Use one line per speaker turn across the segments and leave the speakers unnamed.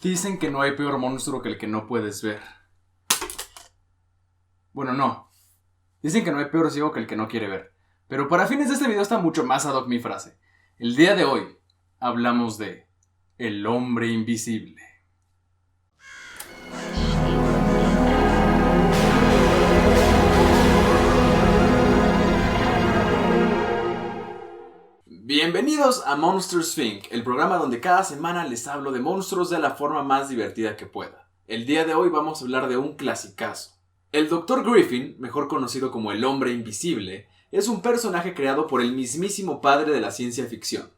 Dicen que no hay peor monstruo que el que no puedes ver. Bueno, no. Dicen que no hay peor ciego que el que no quiere ver. Pero para fines de este video está mucho más ad hoc mi frase. El día de hoy hablamos de el hombre invisible. Bienvenidos a Monsters Inc., el programa donde cada semana les hablo de monstruos de la forma más divertida que pueda. El día de hoy vamos a hablar de un clasicazo. El Dr. Griffin, mejor conocido como el hombre invisible, es un personaje creado por el mismísimo padre de la ciencia ficción,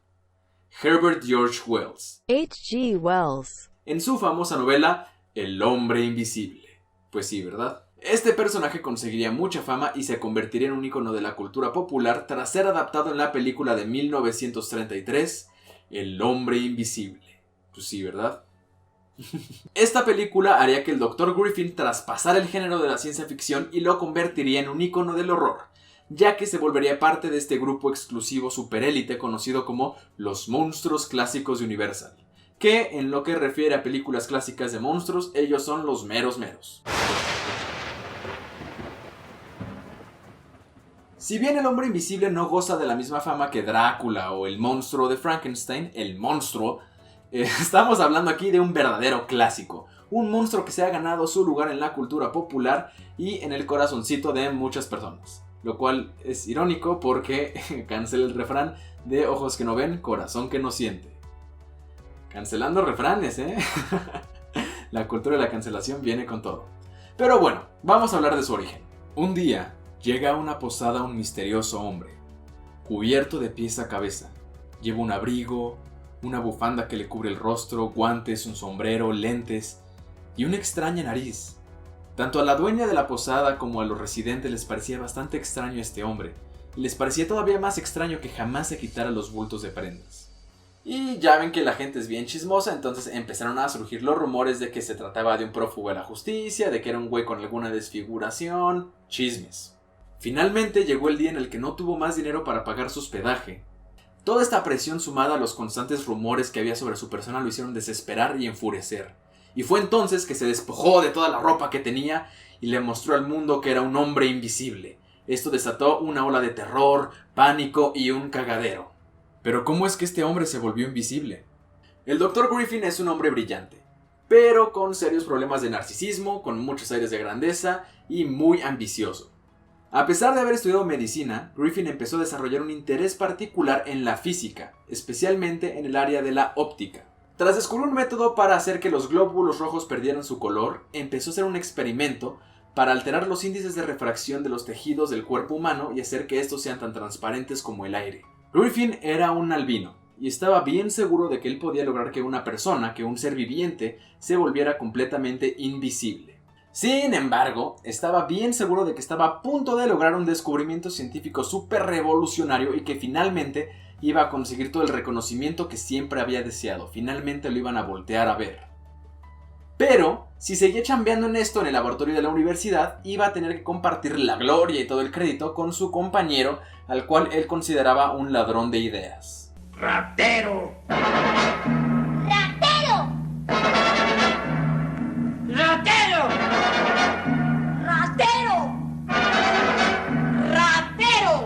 Herbert George Wells.
H.G. Wells.
En su famosa novela El hombre invisible. Pues sí, ¿verdad? Este personaje conseguiría mucha fama y se convertiría en un icono de la cultura popular tras ser adaptado en la película de 1933, El hombre invisible. Pues sí, ¿verdad? Esta película haría que el Dr. Griffin traspasara el género de la ciencia ficción y lo convertiría en un icono del horror, ya que se volvería parte de este grupo exclusivo superélite conocido como los monstruos clásicos de Universal, que en lo que refiere a películas clásicas de monstruos, ellos son los meros meros. Si bien el hombre invisible no goza de la misma fama que Drácula o el monstruo de Frankenstein, el monstruo, estamos hablando aquí de un verdadero clásico. Un monstruo que se ha ganado su lugar en la cultura popular y en el corazoncito de muchas personas. Lo cual es irónico porque cancela el refrán de ojos que no ven, corazón que no siente. Cancelando refranes, ¿eh? La cultura de la cancelación viene con todo. Pero bueno, vamos a hablar de su origen. Un día llega a una posada un misterioso hombre, cubierto de pies a cabeza. Lleva un abrigo, una bufanda que le cubre el rostro, guantes, un sombrero, lentes y una extraña nariz. Tanto a la dueña de la posada como a los residentes les parecía bastante extraño este hombre, y les parecía todavía más extraño que jamás se quitara los bultos de prendas. Y ya ven que la gente es bien chismosa, entonces empezaron a surgir los rumores de que se trataba de un prófugo de la justicia, de que era un güey con alguna desfiguración, chismes. Finalmente llegó el día en el que no tuvo más dinero para pagar su hospedaje. Toda esta presión sumada a los constantes rumores que había sobre su persona lo hicieron desesperar y enfurecer. Y fue entonces que se despojó de toda la ropa que tenía y le mostró al mundo que era un hombre invisible. Esto desató una ola de terror, pánico y un cagadero. Pero ¿cómo es que este hombre se volvió invisible? El Dr. Griffin es un hombre brillante, pero con serios problemas de narcisismo, con muchos aires de grandeza y muy ambicioso. A pesar de haber estudiado medicina, Griffin empezó a desarrollar un interés particular en la física, especialmente en el área de la óptica. Tras descubrir un método para hacer que los glóbulos rojos perdieran su color, empezó a hacer un experimento para alterar los índices de refracción de los tejidos del cuerpo humano y hacer que estos sean tan transparentes como el aire. Griffin era un albino y estaba bien seguro de que él podía lograr que una persona, que un ser viviente, se volviera completamente invisible. Sin embargo, estaba bien seguro de que estaba a punto de lograr un descubrimiento científico súper revolucionario y que finalmente iba a conseguir todo el reconocimiento que siempre había deseado. Finalmente lo iban a voltear a ver. Pero, si seguía chambeando en esto en el laboratorio de la universidad, iba a tener que compartir la gloria y todo el crédito con su compañero, al cual él consideraba un ladrón de ideas.
¡Ratero!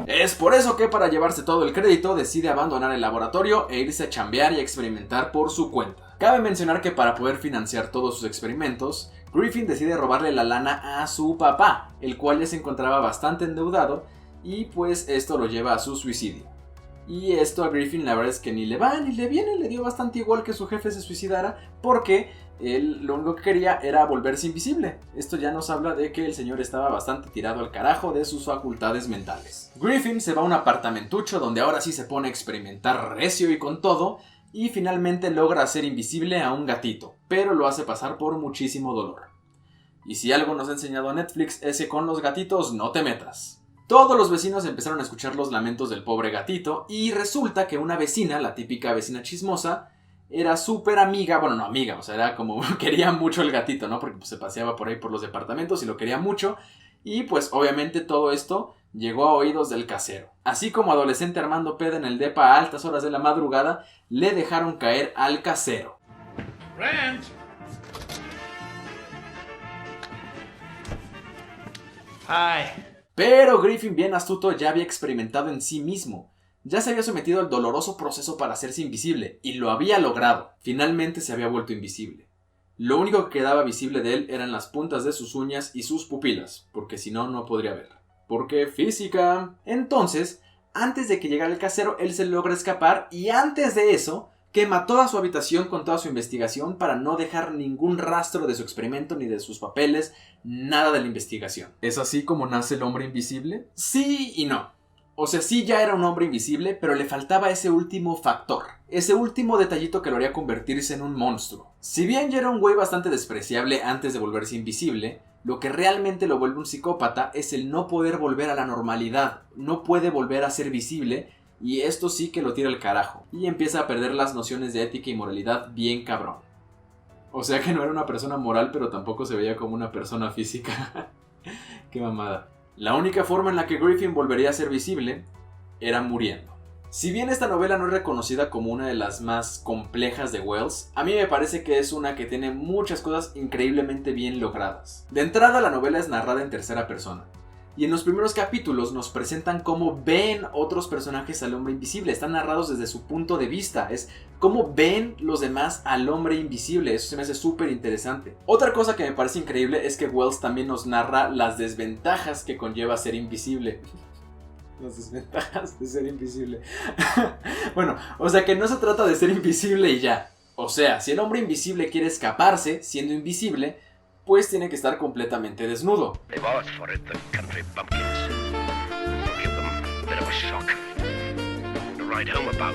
Es por eso que para llevarse todo el crédito decide abandonar el laboratorio e irse a chambear y a experimentar por su cuenta. Cabe mencionar que para poder financiar todos sus experimentos, Griffin decide robarle la lana a su papá, el cual ya se encontraba bastante endeudado y pues esto lo lleva a su suicidio. Y esto a Griffin la verdad es que ni le va ni le viene, le dio bastante igual que su jefe se suicidara porque él lo único que quería era volverse invisible. Esto ya nos habla de que el señor estaba bastante tirado al carajo de sus facultades mentales. Griffin se va a un apartamentucho donde ahora sí se pone a experimentar recio y con todo y finalmente logra hacer invisible a un gatito, pero lo hace pasar por muchísimo dolor. Y si algo nos ha enseñado Netflix es que con los gatitos no te metas. Todos los vecinos empezaron a escuchar los lamentos del pobre gatito y resulta que una vecina, la típica vecina chismosa, era súper amiga, bueno no amiga, o sea era como quería mucho el gatito, ¿no? Porque pues, se paseaba por ahí por los departamentos y lo quería mucho y pues obviamente todo esto llegó a oídos del casero. Así como adolescente armando peda en el depa a altas horas de la madrugada, le dejaron caer al casero.
Ranch,
Hi.
Pero Griffin, bien astuto, ya había experimentado en sí mismo. Ya se había sometido al doloroso proceso para hacerse invisible, y lo había logrado. Finalmente se había vuelto invisible. Lo único que quedaba visible de él eran las puntas de sus uñas y sus pupilas, porque si no, no podría ver. Porque física. Entonces, antes de que llegara el casero, él se logra escapar, y antes de eso, quema toda su habitación con toda su investigación para no dejar ningún rastro de su experimento ni de sus papeles, nada de la investigación. ¿Es así como nace el hombre invisible? Sí y no. O sea, sí ya era un hombre invisible, pero le faltaba ese último factor, ese último detallito que lo haría convertirse en un monstruo. Si bien ya era un güey bastante despreciable antes de volverse invisible, lo que realmente lo vuelve un psicópata es el no poder volver a la normalidad, no puede volver a ser visible, y esto sí que lo tira al carajo, y empieza a perder las nociones de ética y moralidad bien cabrón. O sea que no era una persona moral, pero tampoco se veía como una persona física. Qué mamada. La única forma en la que Griffin volvería a ser visible era muriendo. Si bien esta novela no es reconocida como una de las más complejas de Wells, a mí me parece que es una que tiene muchas cosas increíblemente bien logradas. De entrada, la novela es narrada en tercera persona, y en los primeros capítulos nos presentan cómo ven otros personajes al hombre invisible. Están narrados desde su punto de vista. Es cómo ven los demás al hombre invisible. Eso se me hace súper interesante. Otra cosa que me parece increíble es que Wells también nos narra las desventajas que conlleva ser invisible. Las desventajas de ser invisible. Bueno, o sea que no se trata de ser invisible y ya. O sea, si el hombre invisible quiere escaparse siendo invisible, pues tiene que estar completamente desnudo.
They've asked for it, the country bumpkins. It'll give them a bit of a shock to write home about.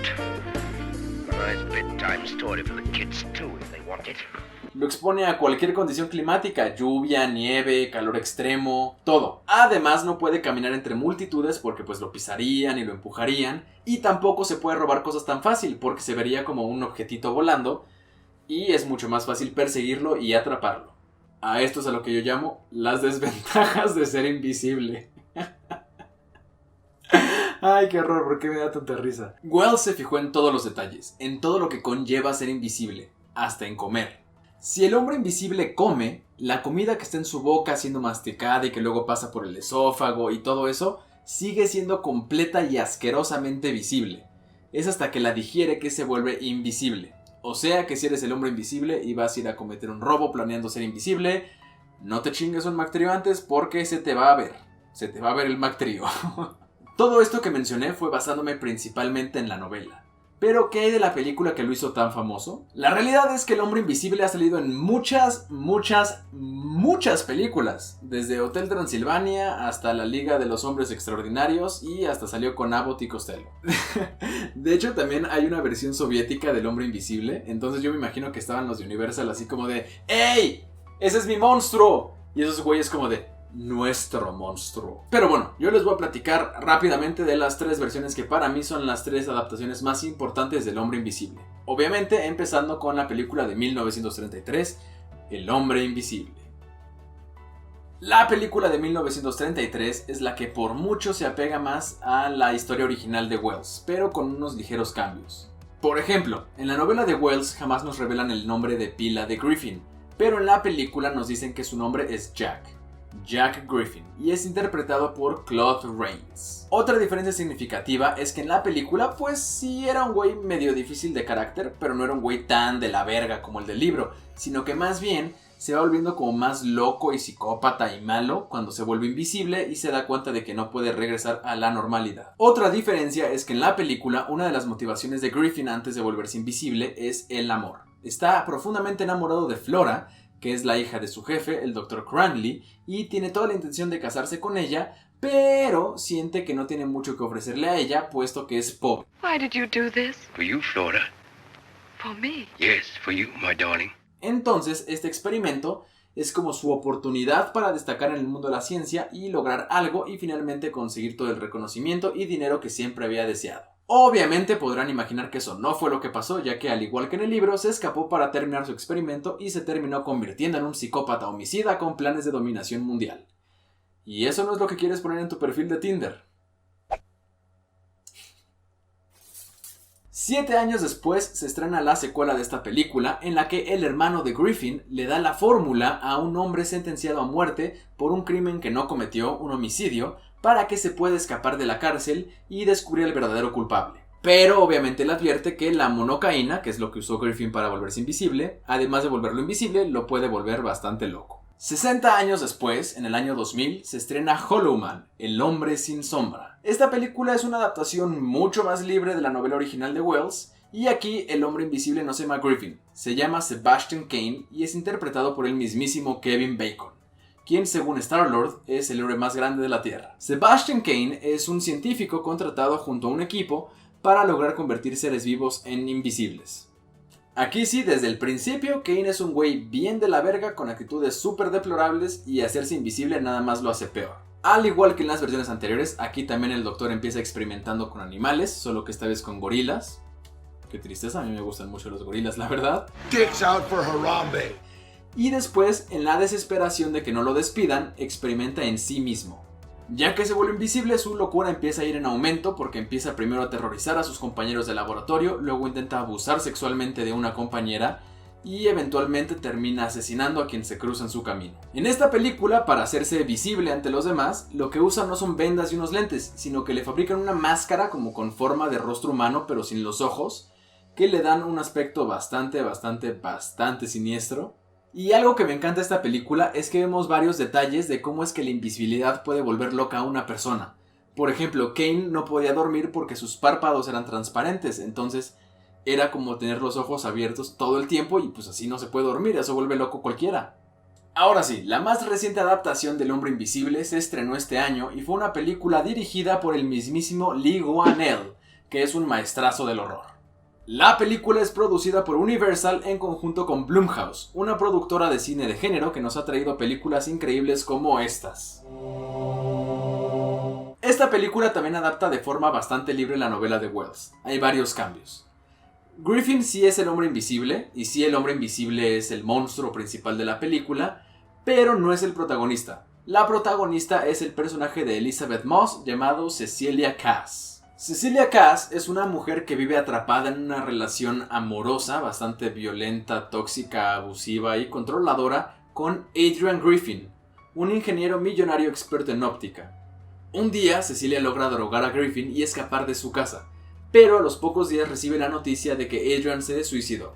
A nice bedtime story for the kids too, if they want it.
Lo expone a cualquier condición climática, lluvia, nieve, calor extremo, todo. Además no puede caminar entre multitudes porque pues lo pisarían y lo empujarían, y tampoco se puede robar cosas tan fácil porque se vería como un objetito volando y es mucho más fácil perseguirlo y atraparlo. A esto es a lo que yo llamo las desventajas de ser invisible. Ay, qué horror, ¿por qué me da tanta risa? Wells se fijó en todos los detalles, en todo lo que conlleva ser invisible, hasta en comer. Si el hombre invisible come, la comida que está en su boca siendo masticada y que luego pasa por el esófago y todo eso, sigue siendo completa y asquerosamente visible. Es hasta que la digiere que se vuelve invisible. O sea que si eres el hombre invisible y vas a ir a cometer un robo planeando ser invisible, no te chingues un Mac-Trío antes porque se te va a ver. Se te va a ver el Mac-Trío. Todo esto que mencioné fue basándome principalmente en la novela. ¿Pero qué hay de la película que lo hizo tan famoso? La realidad es que el hombre invisible ha salido en muchas películas. Desde Hotel Transilvania hasta La Liga de los Hombres Extraordinarios y hasta salió con Abbott y Costello. De hecho, también hay una versión soviética del hombre invisible. Entonces yo me imagino que estaban los de Universal así como de ¡Ey! ¡Ese es mi monstruo! Y esos güeyes como de nuestro monstruo. Pero bueno, yo les voy a platicar rápidamente de las tres versiones que para mí son las tres adaptaciones más importantes del hombre invisible. Obviamente empezando con la película de 1933, El hombre invisible. La película de 1933 es la que por mucho se apega más a la historia original de Wells, pero con unos ligeros cambios. Por ejemplo, en la novela de Wells jamás nos revelan el nombre de pila de Griffin, pero en la película nos dicen que su nombre es Jack Griffin, y es interpretado por Claude Rains. Otra diferencia significativa es que en la película pues sí era un güey medio difícil de carácter, pero no era un güey tan de la verga como el del libro, sino que más bien se va volviendo como más loco y psicópata y malo cuando se vuelve invisible y se da cuenta de que no puede regresar a la normalidad. Otra diferencia es que en la película una de las motivaciones de Griffin antes de volverse invisible es el amor. Está profundamente enamorado de Flora, que es la hija de su jefe, el Dr. Cranley, y tiene toda la intención de casarse con ella, pero siente que no tiene mucho que ofrecerle a ella, puesto que es pobre.
Why did you do this?
For you, Flora.
For me?
Yes, for you, my darling.
Entonces, este experimento es como su oportunidad para destacar en el mundo de la ciencia y lograr algo y finalmente conseguir todo el reconocimiento y dinero que siempre había deseado. Obviamente podrán imaginar que eso no fue lo que pasó, ya que al igual que en el libro, se escapó para terminar su experimento y se terminó convirtiendo en un psicópata homicida con planes de dominación mundial. Y eso no es lo que quieres poner en tu perfil de Tinder. 7 años después se estrena la secuela de esta película, en la que el hermano de Griffin le da la fórmula a un hombre sentenciado a muerte por un crimen que no cometió, un homicidio, para que se pueda escapar de la cárcel y descubrir al verdadero culpable. Pero obviamente le advierte que la monocaína, que es lo que usó Griffin para volverse invisible, además de volverlo invisible, lo puede volver bastante loco. 60 años después, en el año 2000, se estrena Hollow Man, El hombre sin sombra. Esta película es una adaptación mucho más libre de la novela original de Wells, y aquí el hombre invisible no se llama Griffin, se llama Sebastian Cain y es interpretado por el mismísimo Kevin Bacon, quien según Star-Lord es el héroe más grande de la Tierra. Sebastian Cain es un científico contratado junto a un equipo para lograr convertir seres vivos en invisibles. Aquí sí, desde el principio, Cain es un güey bien de la verga con actitudes súper deplorables y hacerse invisible nada más lo hace peor. Al igual que en las versiones anteriores, aquí también el doctor empieza experimentando con animales, solo que esta vez con gorilas. Qué tristeza, a mí me gustan mucho los gorilas, la verdad.
Dicks out for Harambe.
Y después, en la desesperación de que no lo despidan, experimenta en sí mismo. Ya que se vuelve invisible, su locura empieza a ir en aumento porque empieza primero a aterrorizar a sus compañeros de laboratorio, luego intenta abusar sexualmente de una compañera y eventualmente termina asesinando a quien se cruza en su camino. En esta película, para hacerse visible ante los demás, lo que usa no son vendas y unos lentes, sino que le fabrican una máscara como con forma de rostro humano pero sin los ojos, que le dan un aspecto bastante siniestro. Y algo que me encanta de esta película es que vemos varios detalles de cómo es que la invisibilidad puede volver loca a una persona. Por ejemplo, Cain no podía dormir porque sus párpados eran transparentes, entonces era como tener los ojos abiertos todo el tiempo y pues así no se puede dormir, eso vuelve loco cualquiera. Ahora sí, la más reciente adaptación del Hombre Invisible se estrenó este año y fue una película dirigida por el mismísimo Leigh Whannell, que es un maestrazo del horror. La película es producida por Universal en conjunto con Blumhouse, una productora de cine de género que nos ha traído películas increíbles como estas. Esta película también adapta de forma bastante libre la novela de Wells. Hay varios cambios. Griffin sí es el hombre invisible, y sí el hombre invisible es el monstruo principal de la película, pero no es el protagonista. La protagonista es el personaje de Elizabeth Moss llamado Cecilia Cass. Cecilia Cass es una mujer que vive atrapada en una relación amorosa, bastante violenta, tóxica, abusiva y controladora con Adrian Griffin, un ingeniero millonario experto en óptica. Un día, Cecilia logra drogar a Griffin y escapar de su casa, pero a los pocos días recibe la noticia de que Adrian se suicidó.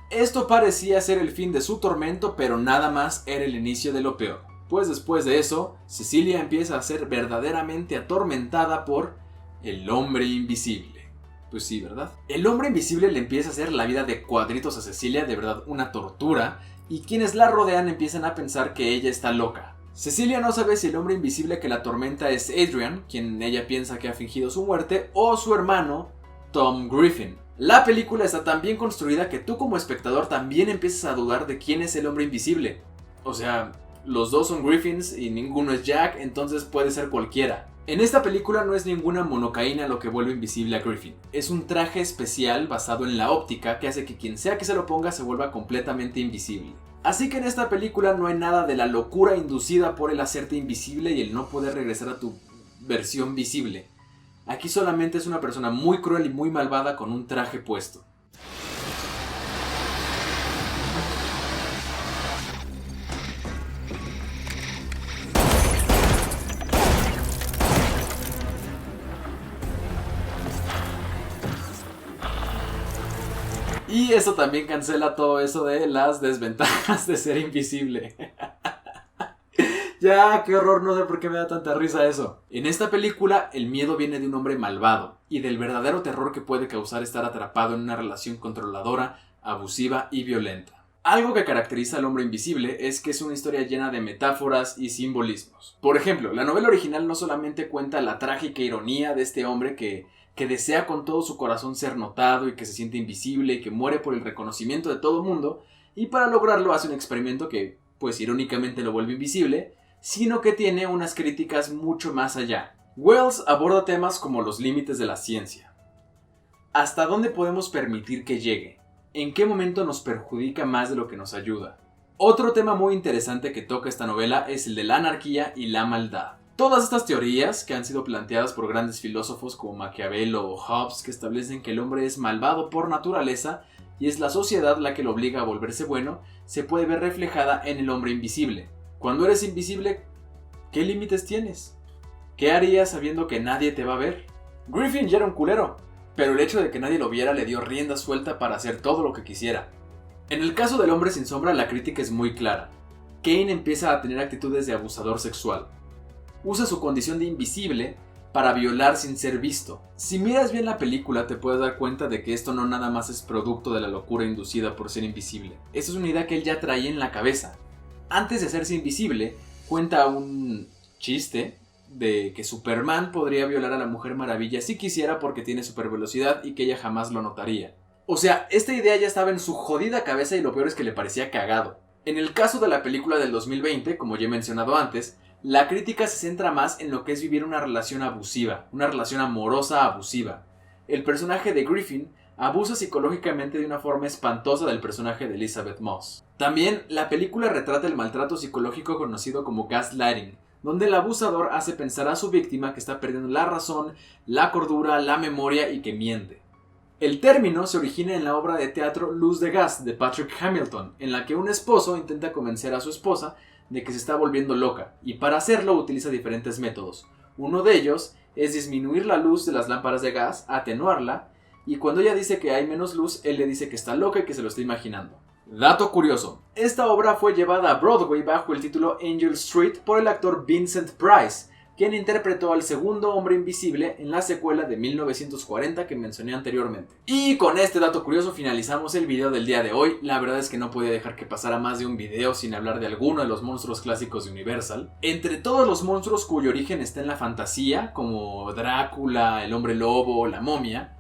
Esto parecía ser el fin de su tormento, pero nada más era el inicio de lo peor, pues después de eso, Cecilia empieza a ser verdaderamente atormentada por el hombre invisible. Pues sí, ¿verdad? El hombre invisible le empieza a hacer la vida de cuadritos a Cecilia, de verdad una tortura, y quienes la rodean empiezan a pensar que ella está loca. Cecilia no sabe si el hombre invisible que la atormenta es Adrian, quien ella piensa que ha fingido su muerte, o su hermano, Tom Griffin. La película está tan bien construida que tú como espectador también empiezas a dudar de quién es el hombre invisible. O sea, los dos son Griffins y ninguno es Jack, entonces puede ser cualquiera. En esta película no es ninguna monocaína lo que vuelve invisible a Griffin. Es un traje especial basado en la óptica que hace que quien sea que se lo ponga se vuelva completamente invisible. Así que en esta película no hay nada de la locura inducida por el hacerte invisible y el no poder regresar a tu versión visible. Aquí solamente es una persona muy cruel y muy malvada con un traje puesto. Y eso también cancela todo eso de las desventajas de ser invisible. Ya, qué horror, no sé por qué me da tanta risa eso. En esta película, el miedo viene de un hombre malvado y del verdadero terror que puede causar estar atrapado en una relación controladora, abusiva y violenta. Algo que caracteriza al hombre invisible es que es una historia llena de metáforas y simbolismos. Por ejemplo, la novela original no solamente cuenta la trágica ironía de este hombre que desea con todo su corazón ser notado y que se siente invisible y que muere por el reconocimiento de todo el mundo, y para lograrlo hace un experimento que, pues irónicamente lo vuelve invisible, sino que tiene unas críticas mucho más allá. Wells aborda temas como los límites de la ciencia. ¿Hasta dónde podemos permitir que llegue? ¿En qué momento nos perjudica más de lo que nos ayuda? Otro tema muy interesante que toca esta novela es el de la anarquía y la maldad. Todas estas teorías, que han sido planteadas por grandes filósofos como Maquiavelo o Hobbes, que establecen que el hombre es malvado por naturaleza y es la sociedad la que lo obliga a volverse bueno, se puede ver reflejada en el hombre invisible. Cuando eres invisible, ¿qué límites tienes? ¿Qué harías sabiendo que nadie te va a ver? Griffin ya era un culero, pero el hecho de que nadie lo viera le dio rienda suelta para hacer todo lo que quisiera. En el caso del hombre sin sombra, la crítica es muy clara. Kane empieza a tener actitudes de abusador sexual. Usa su condición de invisible para violar sin ser visto. Si miras bien la película te puedes dar cuenta de que esto no nada más es producto de la locura inducida por ser invisible. Esta es una idea que él ya traía en la cabeza. Antes de hacerse invisible, cuenta un chiste de que Superman podría violar a la Mujer Maravilla si quisiera porque tiene supervelocidad y que ella jamás lo notaría. O sea, esta idea ya estaba en su jodida cabeza y lo peor es que le parecía cagado. En el caso de la película del 2020, como ya he mencionado antes, la crítica se centra más en lo que es vivir una relación abusiva, una relación amorosa abusiva. El personaje de Griffin abusa psicológicamente de una forma espantosa del personaje de Elizabeth Moss. También, la película retrata el maltrato psicológico conocido como gaslighting, donde el abusador hace pensar a su víctima que está perdiendo la razón, la cordura, la memoria y que miente. El término se origina en la obra de teatro Luz de Gas de Patrick Hamilton, en la que un esposo intenta convencer a su esposa de que se está volviendo loca, y para hacerlo utiliza diferentes métodos. Uno de ellos es disminuir la luz de las lámparas de gas, atenuarla, y cuando ella dice que hay menos luz, él le dice que está loca y que se lo está imaginando. Dato curioso, esta obra fue llevada a Broadway bajo el título Angel Street por el actor Vincent Price, quien interpretó al segundo hombre invisible en la secuela de 1940 que mencioné anteriormente. Y con este dato curioso finalizamos el video del día de hoy. La verdad es que no podía dejar que pasara más de un video sin hablar de alguno de los monstruos clásicos de Universal. Entre todos los monstruos cuyo origen está en la fantasía, como Drácula, el hombre lobo, la momia,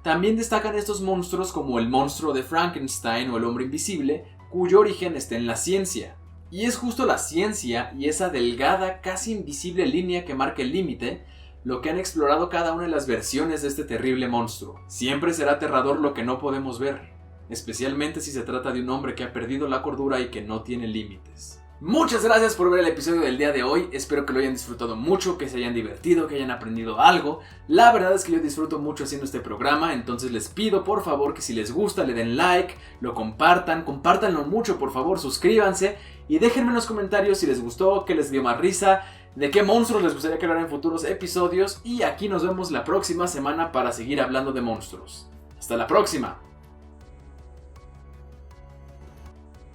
también destacan estos monstruos como el monstruo de Frankenstein o el hombre invisible, cuyo origen está en la ciencia. Y es justo la ciencia y esa delgada, casi invisible línea que marca el límite lo que han explorado cada una de las versiones de este terrible monstruo. Siempre será aterrador lo que no podemos ver, especialmente si se trata de un hombre que ha perdido la cordura y que no tiene límites. Muchas gracias por ver el episodio del día de hoy, espero que lo hayan disfrutado mucho, que se hayan divertido, que hayan aprendido algo. La verdad es que yo disfruto mucho haciendo este programa, entonces les pido por favor que si les gusta le den like, lo compartan, compártanlo mucho por favor, suscríbanse y déjenme en los comentarios si les gustó, qué les dio más risa, de qué monstruos les gustaría que hablara en futuros episodios y aquí nos vemos la próxima semana para seguir hablando de monstruos. ¡Hasta la próxima!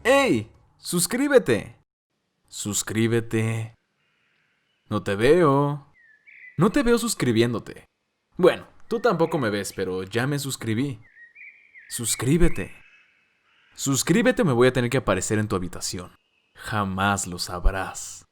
¡Ey! ¡Suscríbete! Suscríbete. No te veo. No te veo suscribiéndote. Bueno, tú tampoco me ves, pero ya me suscribí. Suscríbete. Suscríbete o me voy a tener que aparecer en tu habitación. Jamás lo sabrás.